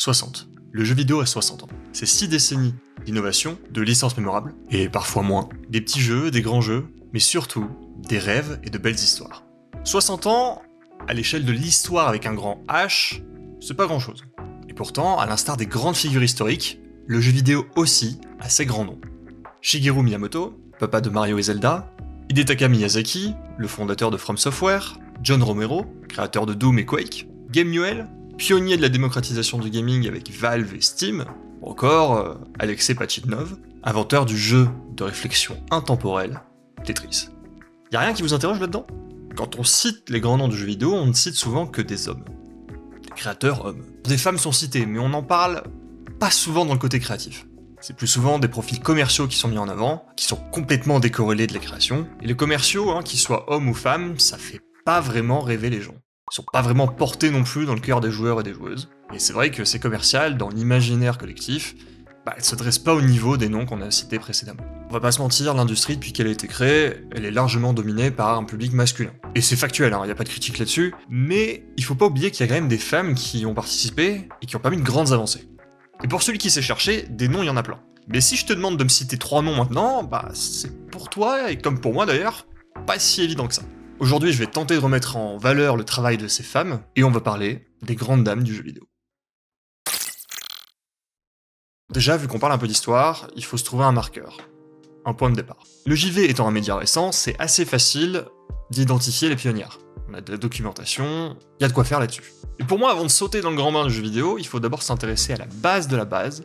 60. Le jeu vidéo a 60 ans. C'est 6 décennies d'innovation, de licences mémorables, et parfois moins. Des petits jeux, des grands jeux, mais surtout des rêves et de belles histoires. 60 ans, à l'échelle de l'histoire avec un grand H, c'est pas grand chose. Et pourtant, à l'instar des grandes figures historiques, le jeu vidéo aussi a ses grands noms. Shigeru Miyamoto, papa de Mario et Zelda, Hidetaka Miyazaki, le fondateur de From Software, John Romero, créateur de Doom et Quake, Gabe Newell, pionnier de la démocratisation du gaming avec Valve et Steam, ou encore Alexei Pachitnov, inventeur du jeu de réflexion intemporelle Tetris. Y a rien qui vous interroge là-dedans ? Quand on cite les grands noms du jeu vidéo, on ne cite souvent que des hommes. Des créateurs hommes. Des femmes sont citées, mais on n'en parle pas souvent dans le côté créatif. C'est plus souvent des profils commerciaux qui sont mis en avant, qui sont complètement décorrélés de la création. Et les commerciaux, qu'ils soient hommes ou femmes, ça fait pas vraiment rêver les gens. Ils sont pas vraiment portés non plus dans le cœur des joueurs et des joueuses. Et c'est vrai que ces commerciales, dans l'imaginaire collectif, elles se dressent pas au niveau des noms qu'on a cités précédemment. On va pas se mentir, l'industrie, depuis qu'elle a été créée, elle est largement dominée par un public masculin. Et c'est factuel, y a pas de critique là-dessus, mais il faut pas oublier qu'il y a quand même des femmes qui ont participé et qui ont permis de grandes avancées. Et pour celui qui sait chercher, des noms, il y en a plein. Mais si je te demande de me citer 3 noms maintenant, c'est pour toi, et comme pour moi d'ailleurs, pas si évident que ça. Aujourd'hui, je vais tenter de remettre en valeur le travail de ces femmes, et on va parler des grandes dames du jeu vidéo. Déjà, vu qu'on parle un peu d'histoire, il faut se trouver un marqueur, un point de départ. Le JV étant un média récent, c'est assez facile d'identifier les pionnières. On a de la documentation, il y a de quoi faire là-dessus. Et pour moi, avant de sauter dans le grand bain du jeu vidéo, il faut d'abord s'intéresser à la base de la base,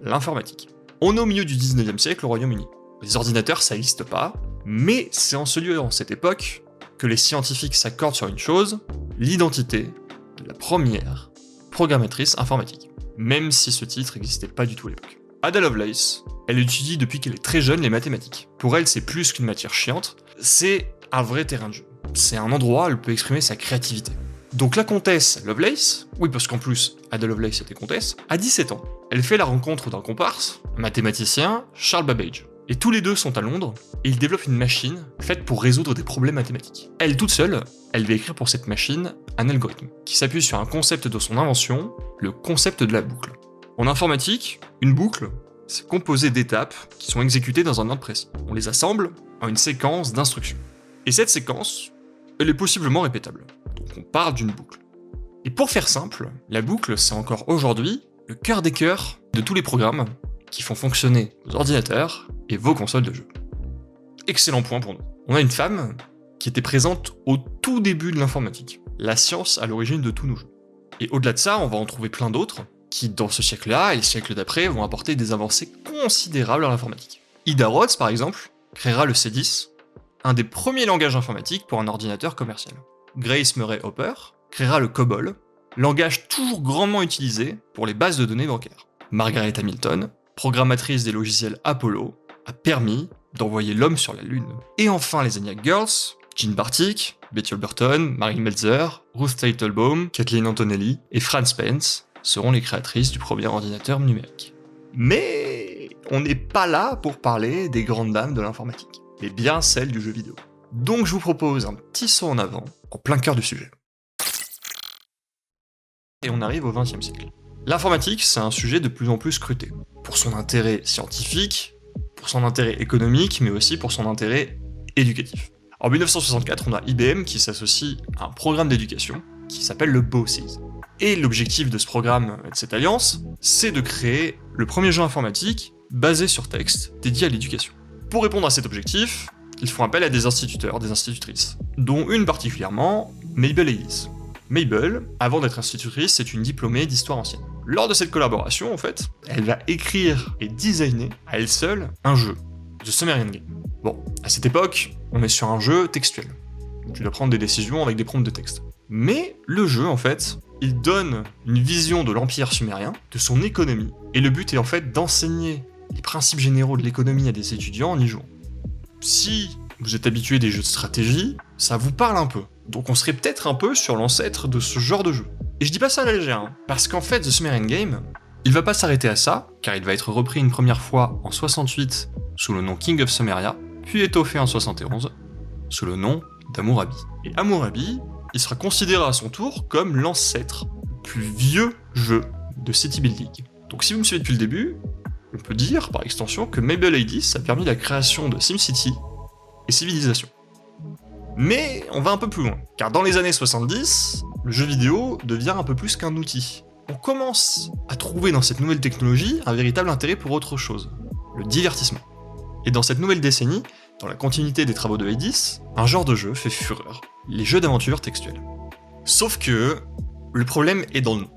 l'informatique. On est au milieu du 19e siècle au Royaume-Uni. Les ordinateurs, ça n'existe pas, mais c'est en ce lieu, en cette époque, que les scientifiques s'accordent sur une chose, l'identité de la première programmatrice informatique. Même si ce titre n'existait pas du tout à l'époque. Ada Lovelace, elle étudie depuis qu'elle est très jeune les mathématiques. Pour elle, c'est plus qu'une matière chiante, c'est un vrai terrain de jeu. C'est un endroit où elle peut exprimer sa créativité. Donc la comtesse Lovelace, oui parce qu'en plus, Ada Lovelace était comtesse, à 17 ans, elle fait la rencontre d'un comparse, un mathématicien, Charles Babbage. Et tous les deux sont à Londres, et ils développent une machine faite pour résoudre des problèmes mathématiques. Elle, toute seule, elle va écrire pour cette machine un algorithme, qui s'appuie sur un concept de son invention, le concept de la boucle. En informatique, une boucle, c'est composé d'étapes qui sont exécutées dans un ordre précis. On les assemble en une séquence d'instructions. Et cette séquence, elle est possiblement répétable. Donc on parle d'une boucle. Et pour faire simple, la boucle, c'est encore aujourd'hui le cœur des cœurs de tous les programmes qui font fonctionner vos ordinateurs et vos consoles de jeu. Excellent point pour nous. On a une femme qui était présente au tout début de l'informatique, la science à l'origine de tous nos jeux. Et au-delà de ça, on va en trouver plein d'autres qui, dans ce siècle-là et le siècle d'après, vont apporter des avancées considérables à l'informatique. Ida Rhodes, par exemple, créera le C10, un des premiers langages informatiques pour un ordinateur commercial. Grace Murray Hopper créera le COBOL, langage toujours grandement utilisé pour les bases de données bancaires. Margaret Hamilton, programmatrice des logiciels Apollo, a permis d'envoyer l'homme sur la Lune. Et enfin les ENIAC Girls, Jean Bartik, Betty Alberton, Mary Meltzer, Ruth Teitelbaum, Kathleen Antonelli et Fran Spence seront les créatrices du premier ordinateur numérique. Mais on n'est pas là pour parler des grandes dames de l'informatique, mais bien celles du jeu vidéo. Donc je vous propose un petit saut en avant, en plein cœur du sujet. Et on arrive au XXe siècle. L'informatique, c'est un sujet de plus en plus scruté, pour son intérêt scientifique, pour son intérêt économique, mais aussi pour son intérêt éducatif. En 1964, on a IBM qui s'associe à un programme d'éducation qui s'appelle le BOCES. Et l'objectif de ce programme et de cette alliance, c'est de créer le premier jeu informatique basé sur texte dédié à l'éducation. Pour répondre à cet objectif, ils font appel à des instituteurs, des institutrices, dont une particulièrement, Mabel Ellis. Mabel, avant d'être institutrice, c'est une diplômée d'histoire ancienne. Lors de cette collaboration, en fait, elle va écrire et designer à elle seule un jeu, The Sumerian Game. Bon, à cette époque, on est sur un jeu textuel. Tu dois prendre des décisions avec des prompts de texte. Mais le jeu, en fait, il donne une vision de l'Empire sumérien, de son économie, et le but est en fait d'enseigner les principes généraux de l'économie à des étudiants en y jouant. Si vous êtes habitué des jeux de stratégie, ça vous parle un peu. Donc on serait peut-être un peu sur l'ancêtre de ce genre de jeu. Et je dis pas ça à la légère, parce qu'en fait, The Sumerian Game, il va pas s'arrêter à ça, car il va être repris une première fois en 68 sous le nom King of Sumeria, puis étoffé en 71 sous le nom d'Hammurabi. Et Hammurabi, il sera considéré à son tour comme l'ancêtre, le plus vieux jeu de city building. Donc si vous me suivez depuis le début, on peut dire, par extension, que Mabel Hades a permis la création de SimCity et Civilization. Mais on va un peu plus loin, car dans les années 70, le jeu vidéo devient un peu plus qu'un outil. On commence à trouver dans cette nouvelle technologie un véritable intérêt pour autre chose, le divertissement. Et dans cette nouvelle décennie, dans la continuité des travaux de Hades, un genre de jeu fait fureur, les jeux d'aventure textuels. Sauf que, le problème est dans le nom.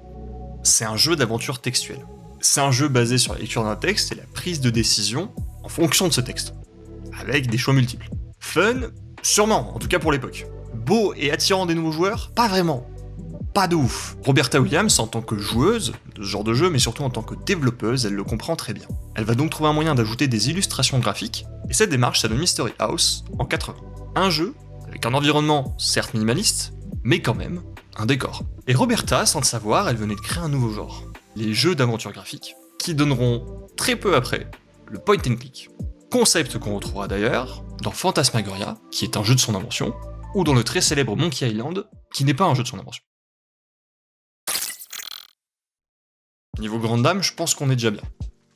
C'est un jeu d'aventure textuel. C'est un jeu basé sur la lecture d'un texte et la prise de décision en fonction de ce texte, avec des choix multiples. Fun, sûrement, en tout cas pour l'époque. Beau et attirant des nouveaux joueurs, pas vraiment. Pas de ouf. Roberta Williams, en tant que joueuse de ce genre de jeu, mais surtout en tant que développeuse, elle le comprend très bien. Elle va donc trouver un moyen d'ajouter des illustrations graphiques, et cette démarche, ça donne Mystery House en 80. Un jeu avec un environnement certes minimaliste, mais quand même un décor. Et Roberta, sans le savoir, elle venait de créer un nouveau genre, les jeux d'aventure graphique, qui donneront très peu après le point and click. Concept qu'on retrouvera d'ailleurs dans Phantasmagoria, qui est un jeu de son invention, ou dans le très célèbre Monkey Island, qui n'est pas un jeu de son invention. Niveau grande dame, je pense qu'on est déjà bien.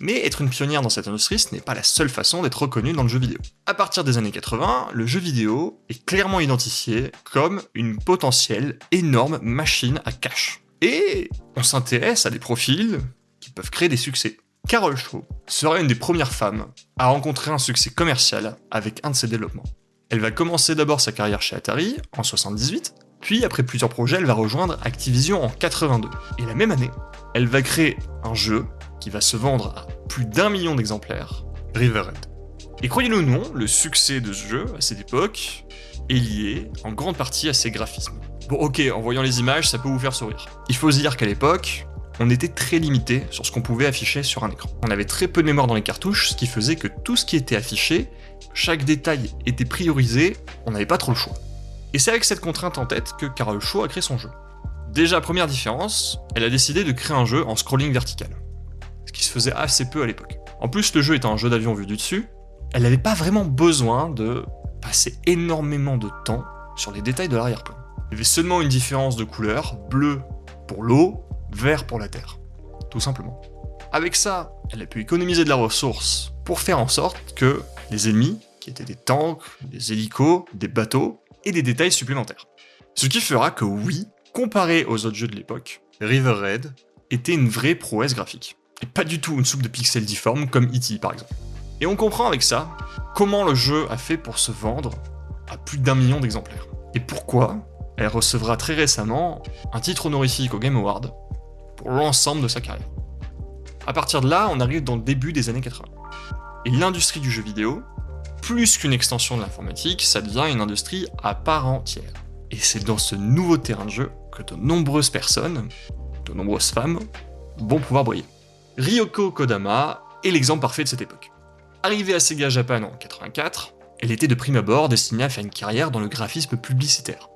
Mais être une pionnière dans cette industrie, ce n'est pas la seule façon d'être reconnue dans le jeu vidéo. À partir des années 80, le jeu vidéo est clairement identifié comme une potentielle énorme machine à cash. Et on s'intéresse à des profils qui peuvent créer des succès. Carol Shaw sera une des premières femmes à rencontrer un succès commercial avec un de ses développements. Elle va commencer d'abord sa carrière chez Atari en 78, puis après plusieurs projets, elle va rejoindre Activision en 82. Et la même année, elle va créer un jeu qui va se vendre à plus d'1 million d'exemplaires, River Raid. Et croyez-le ou non, le succès de ce jeu, à cette époque, est lié en grande partie à ses graphismes. Bon ok, en voyant les images, ça peut vous faire sourire. Il faut se dire qu'à l'époque, on était très limité sur ce qu'on pouvait afficher sur un écran. On avait très peu de mémoire dans les cartouches, ce qui faisait que tout ce qui était affiché, chaque détail était priorisé, on n'avait pas trop le choix. Et c'est avec cette contrainte en tête que Carol Shaw a créé son jeu. Déjà, première différence, elle a décidé de créer un jeu en scrolling vertical, ce qui se faisait assez peu à l'époque. En plus, le jeu étant un jeu d'avion vu du dessus, elle n'avait pas vraiment besoin de passer énormément de temps sur les détails de l'arrière-plan. Il y avait seulement une différence de couleur, bleu pour l'eau, vert pour la terre. Tout simplement. Avec ça, elle a pu économiser de la ressource pour faire en sorte que les ennemis, qui étaient des tanks, des hélicos, des bateaux, aient des détails supplémentaires. Ce qui fera que oui, comparé aux autres jeux de l'époque, River Raid était une vraie prouesse graphique. Et pas du tout une soupe de pixels difformes comme E.T. par exemple. Et on comprend avec ça comment le jeu a fait pour se vendre à plus d'1 million d'exemplaires. Et pourquoi elle recevra très récemment un titre honorifique au Game Award pour l'ensemble de sa carrière. À partir de là, on arrive dans le début des années 80. Et l'industrie du jeu vidéo, plus qu'une extension de l'informatique, ça devient une industrie à part entière. Et c'est dans ce nouveau terrain de jeu que de nombreuses personnes, de nombreuses femmes, vont pouvoir briller. Ryoko Kodama est l'exemple parfait de cette époque. Arrivée à Sega Japan en 84, elle était de prime abord destinée à faire une carrière dans le graphisme publicitaire.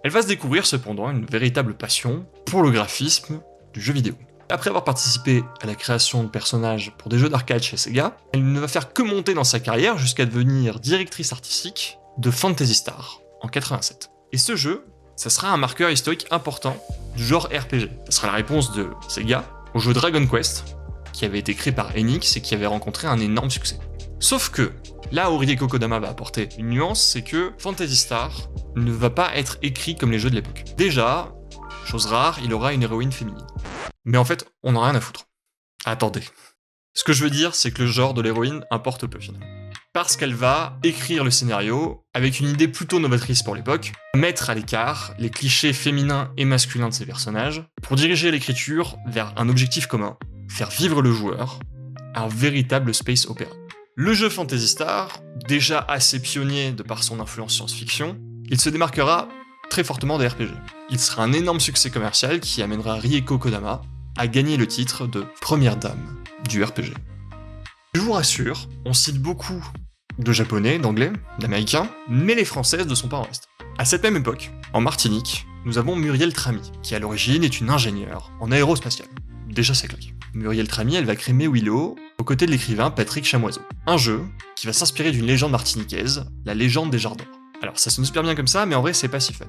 Elle va se découvrir cependant une véritable passion pour le graphisme du jeu vidéo. Après avoir participé à la création de personnages pour des jeux d'arcade chez Sega, elle ne va faire que monter dans sa carrière jusqu'à devenir directrice artistique de Phantasy Star en 87. Et ce jeu, ça sera un marqueur historique important du genre RPG. Ça sera la réponse de Sega au jeu Dragon Quest, qui avait été créé par Enix et qui avait rencontré un énorme succès. Sauf que, là où Ryoko Kodama va apporter une nuance, c'est que Phantasy Star ne va pas être écrit comme les jeux de l'époque. Déjà, chose rare, il aura une héroïne féminine. Mais en fait, on n'a rien à foutre. Attendez. Ce que je veux dire, c'est que le genre de l'héroïne importe peu finalement. Parce qu'elle va écrire le scénario avec une idée plutôt novatrice pour l'époque, mettre à l'écart les clichés féminins et masculins de ses personnages, pour diriger l'écriture vers un objectif commun, faire vivre le joueur, un véritable space opéra. Le jeu Phantasy Star, déjà assez pionnier de par son influence science-fiction, il se démarquera très fortement des RPG. Il sera un énorme succès commercial qui amènera Ryoko Kodama à gagner le titre de première dame du RPG. Je vous rassure, on cite beaucoup de japonais, d'anglais, d'américains, mais les françaises ne sont pas en reste. À cette même époque, en Martinique, nous avons Muriel Tramy, qui à l'origine est une ingénieure en aérospatiale. Déjà c'est claque. Muriel Tramy, elle va créer Mewilo aux côtés de l'écrivain Patrick Chamoiseau. Un jeu qui va s'inspirer d'une légende martiniquaise, la légende des Jarres d'Or. Alors ça sonne super bien comme ça, mais en vrai c'est pas si fun.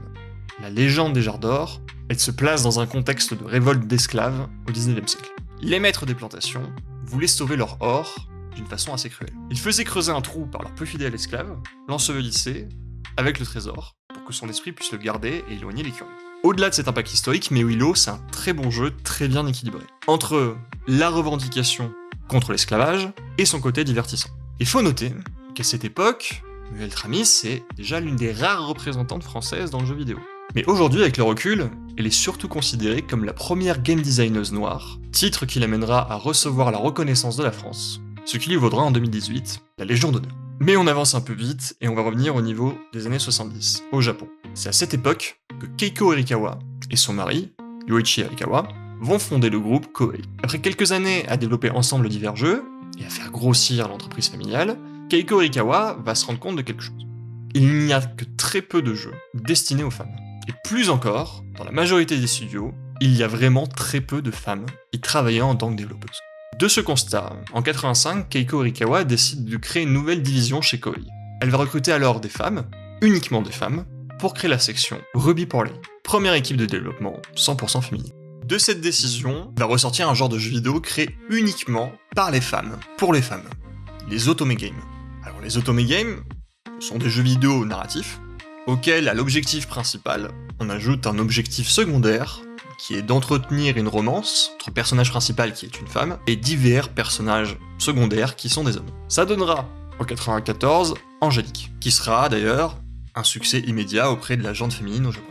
La légende des Jarres d'Or, Elle se place dans un contexte de révolte d'esclaves au XIXe siècle. Les maîtres des plantations voulaient sauver leur or d'une façon assez cruelle. Ils faisaient creuser un trou par leur plus fidèle esclave, l'ensevelissaient avec le trésor, pour que son esprit puisse le garder et éloigner les curieux. Au-delà de cet impact historique, mais Willow, c'est un très bon jeu, très bien équilibré. Entre la revendication contre l'esclavage et son côté divertissant. Il faut noter qu'à cette époque, Noël Tramis est déjà l'une des rares représentantes françaises dans le jeu vidéo. Mais aujourd'hui, avec le recul, elle est surtout considérée comme la première game designeuse noire, titre qui l'amènera à recevoir la reconnaissance de la France, ce qui lui vaudra en 2018 la Légion d'honneur. Mais on avance un peu vite et on va revenir au niveau des années 70, au Japon. C'est à cette époque que Keiko Arikawa et son mari, Yoichi Arikawa, vont fonder le groupe Koei. Après quelques années à développer ensemble divers jeux et à faire grossir l'entreprise familiale, Keiko Arikawa va se rendre compte de quelque chose. Il n'y a que très peu de jeux destinés aux femmes. Et plus encore, dans la majorité des studios, il y a vraiment très peu de femmes y travaillant en tant que développeuses. De ce constat, en 85, Keiko Arikawa décide de créer une nouvelle division chez Koei. Elle va recruter alors des femmes, uniquement des femmes, pour créer la section Ruby Parley, première équipe de développement 100% féminine. De cette décision va ressortir un genre de jeu vidéo créé uniquement par les femmes, pour les femmes, les Otome Games. Alors les Otome Games sont des jeux vidéo narratifs, auxquels, à l'objectif principal, on ajoute un objectif secondaire, qui est d'entretenir une romance entre le personnage principal qui est une femme, et divers personnages secondaires qui sont des hommes. Ça donnera, en 94, Angélique, qui sera d'ailleurs un succès immédiat auprès de la gente féminine au Japon.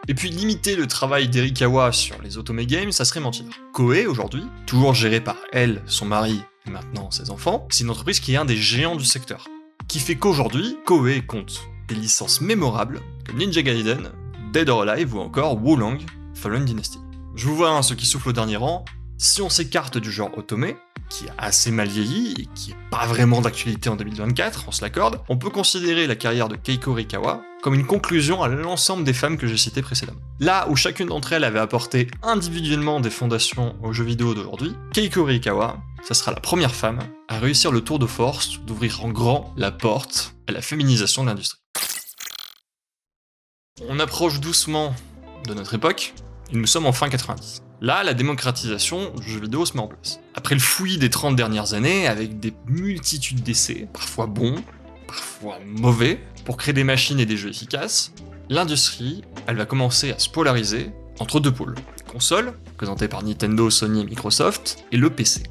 Et puis limiter le travail d'Erikawa sur les Otome Games, ça serait mentir. Koei, aujourd'hui, toujours gérée par elle, son mari, et maintenant ses enfants, c'est une entreprise qui est un des géants du secteur. Qui fait qu'aujourd'hui, Koei compte des licences mémorables comme Ninja Gaiden, Dead or Alive ou encore Wulang, Fallen Dynasty. Je vous vois ceux qui soufflent au dernier rang, si on s'écarte du genre Otome, qui a assez mal vieilli et qui est pas vraiment d'actualité en 2024, on se l'accorde, on peut considérer la carrière de Keiko Arikawa comme une conclusion à l'ensemble des femmes que j'ai citées précédemment. Là où chacune d'entre elles avait apporté individuellement des fondations aux jeux vidéo d'aujourd'hui, Keiko Arikawa, ça sera la première femme à réussir le tour de force d'ouvrir en grand la porte à la féminisation de l'industrie. On approche doucement de notre époque, et nous sommes en fin 90. Là, la démocratisation du jeu vidéo se met en place. Après le fouillis des 30 dernières années, avec des multitudes d'essais, parfois bons, parfois mauvais, pour créer des machines et des jeux efficaces, l'industrie, elle va commencer à se polariser entre deux pôles. Les consoles, présentées par Nintendo, Sony et Microsoft, et le PC.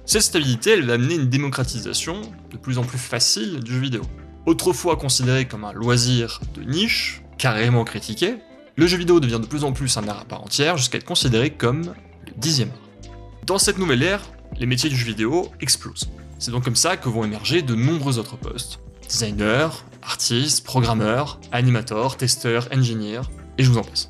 Cette stabilité, elle va amener une démocratisation de plus en plus facile du jeu vidéo. Autrefois considéré comme un loisir de niche, carrément critiqué, le jeu vidéo devient de plus en plus un art à part entière jusqu'à être considéré comme le 10e art. Dans cette nouvelle ère, les métiers du jeu vidéo explosent. C'est donc comme ça que vont émerger de nombreux autres postes. Designers, artistes, programmeurs, animateurs, testeurs, engineers, et je vous en passe.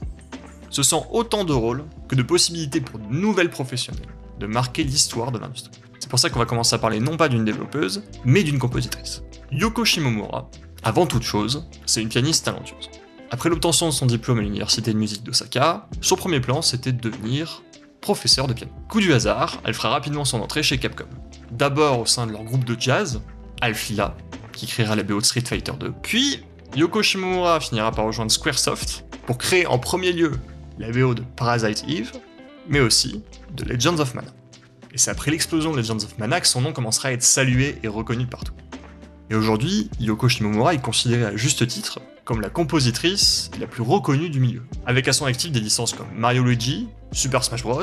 Ce sont autant de rôles que de possibilités pour de nouvelles professionnels de marquer l'histoire de l'industrie. C'est pour ça qu'on va commencer à parler non pas d'une développeuse, mais d'une compositrice. Yoko Shimomura, avant toute chose, c'est une pianiste talentueuse. Après l'obtention de son diplôme à l'université de musique d'Osaka, son premier plan c'était de devenir professeur de piano. Coup du hasard, elle fera rapidement son entrée chez Capcom. D'abord au sein de leur groupe de jazz, Alphila, qui créera la BO de Street Fighter 2. Puis, Yoko Shimomura finira par rejoindre Squaresoft pour créer en premier lieu la BO de Parasite Eve, mais aussi de Legends of Mana. Et c'est après l'explosion de Legends of Mana que son nom commencera à être salué et reconnu partout. Et aujourd'hui, Yoko Shimomura est considérée à juste titre comme la compositrice la plus reconnue du milieu, avec à son actif des licences comme Mario Luigi, Super Smash Bros,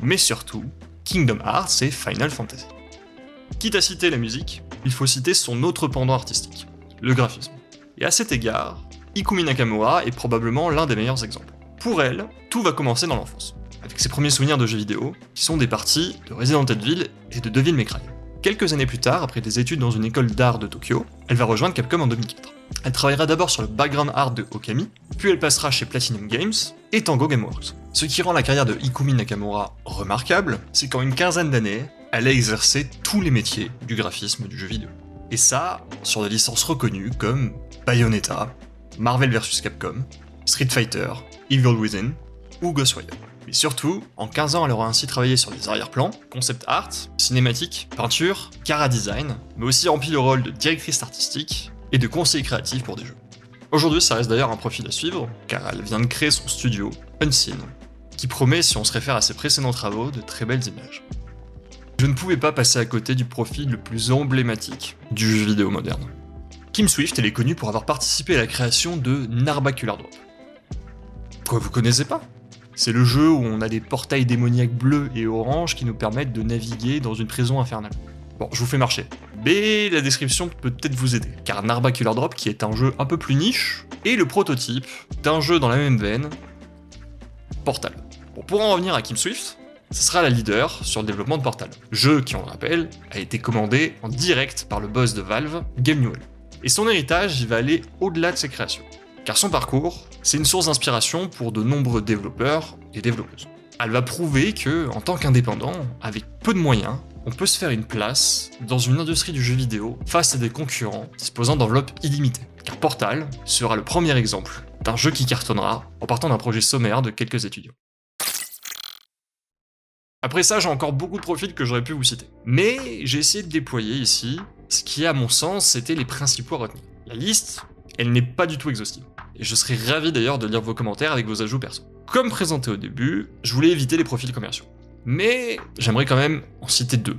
mais surtout Kingdom Hearts et Final Fantasy. Quitte à citer la musique, il faut citer son autre pendant artistique, le graphisme. Et à cet égard, Ikumi Nakamura est probablement l'un des meilleurs exemples. Pour elle, tout va commencer dans l'enfance, avec ses premiers souvenirs de jeux vidéo, qui sont des parties de Resident Evil et de Devil May Cry. Quelques années plus tard, après des études dans une école d'art de Tokyo, elle va rejoindre Capcom en 2004. Elle travaillera d'abord sur le background art de Okami, puis elle passera chez Platinum Games et Tango Gameworks. Ce qui rend la carrière de Ikumi Nakamura remarquable, c'est qu'en une quinzaine d'années, elle a exercé tous les métiers du graphisme du jeu vidéo. Et ça, sur des licences reconnues comme Bayonetta, Marvel vs Capcom, Street Fighter, Evil Within ou Ghostwire. Mais surtout, en 15 ans, elle aura ainsi travaillé sur des arrière-plans, concept art, cinématique, peinture, cara design, mais aussi rempli le rôle de directrice artistique et de conseiller créatif pour des jeux. Aujourd'hui, ça reste d'ailleurs un profil à suivre, car elle vient de créer son studio, Unseen, qui promet, si on se réfère à ses précédents travaux, de très belles images. Je ne pouvais pas passer à côté du profil le plus emblématique du jeu vidéo moderne. Kim Swift, elle est connue pour avoir participé à la création de Narbacular Drop. Quoi, vous connaissez pas? C'est le jeu où on a des portails démoniaques bleus et oranges qui nous permettent de naviguer dans une prison infernale. Bon, je vous fais marcher. Mais la description peut peut-être vous aider, car Narbacular Drop, qui est un jeu un peu plus niche, est le prototype d'un jeu dans la même veine, Portal. Bon, pour en revenir à Kim Swift, ce sera la leader sur le développement de Portal. Jeu qui, on le rappelle, a été commandé en direct par le boss de Valve, Gabe Newell. Et son héritage, il va aller au-delà de ses créations. Car son parcours, c'est une source d'inspiration pour de nombreux développeurs et développeuses. Elle va prouver que, en tant qu'indépendant, avec peu de moyens, on peut se faire une place dans une industrie du jeu vidéo face à des concurrents disposant d'enveloppes illimitées. Car Portal sera le premier exemple d'un jeu qui cartonnera en partant d'un projet sommaire de quelques étudiants. Après ça, j'ai encore beaucoup de profils que j'aurais pu vous citer. Mais j'ai essayé de déployer ici ce qui, à mon sens, étaient les principaux à retenir. La liste, elle n'est pas du tout exhaustive. Et je serais ravi d'ailleurs de lire vos commentaires avec vos ajouts perso. Comme présenté au début, je voulais éviter les profils commerciaux. Mais j'aimerais quand même en citer deux.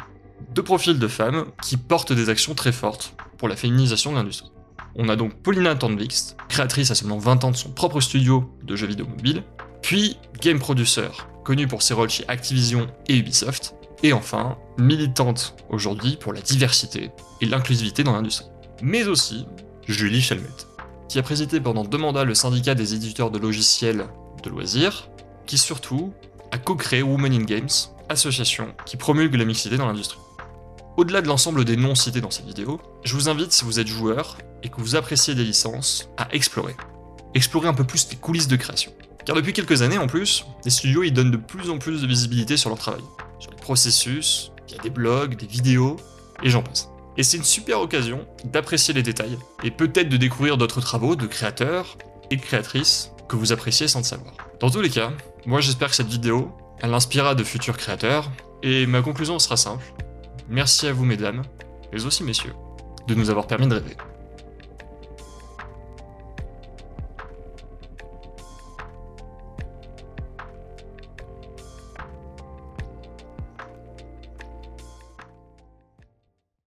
Deux profils de femmes qui portent des actions très fortes pour la féminisation de l'industrie. On a donc Paulina Thornvix, créatrice à seulement 20 ans de son propre studio de jeux vidéo mobile, puis game producer, connue pour ses rôles chez Activision et Ubisoft, et enfin, militante aujourd'hui pour la diversité et l'inclusivité dans l'industrie. Mais aussi, Julie Chalmette, qui a présidé pendant 2 mandats le syndicat des éditeurs de logiciels de loisirs, qui surtout a co-créé Women in Games, association qui promulgue la mixité dans l'industrie. Au-delà de l'ensemble des noms cités dans cette vidéo, je vous invite, si vous êtes joueur et que vous appréciez des licences, à explorer. Explorer un peu plus les coulisses de création. Car depuis quelques années en plus, les studios y donnent de plus en plus de visibilité sur leur travail, sur les processus, il y a des blogs, des vidéos, et j'en passe. Et c'est une super occasion d'apprécier les détails, et peut-être de découvrir d'autres travaux de créateurs et de créatrices que vous appréciez sans le savoir. Dans tous les cas, moi j'espère que cette vidéo, elle inspirera de futurs créateurs, et ma conclusion sera simple. Merci à vous mesdames, mais aussi messieurs, de nous avoir permis de rêver.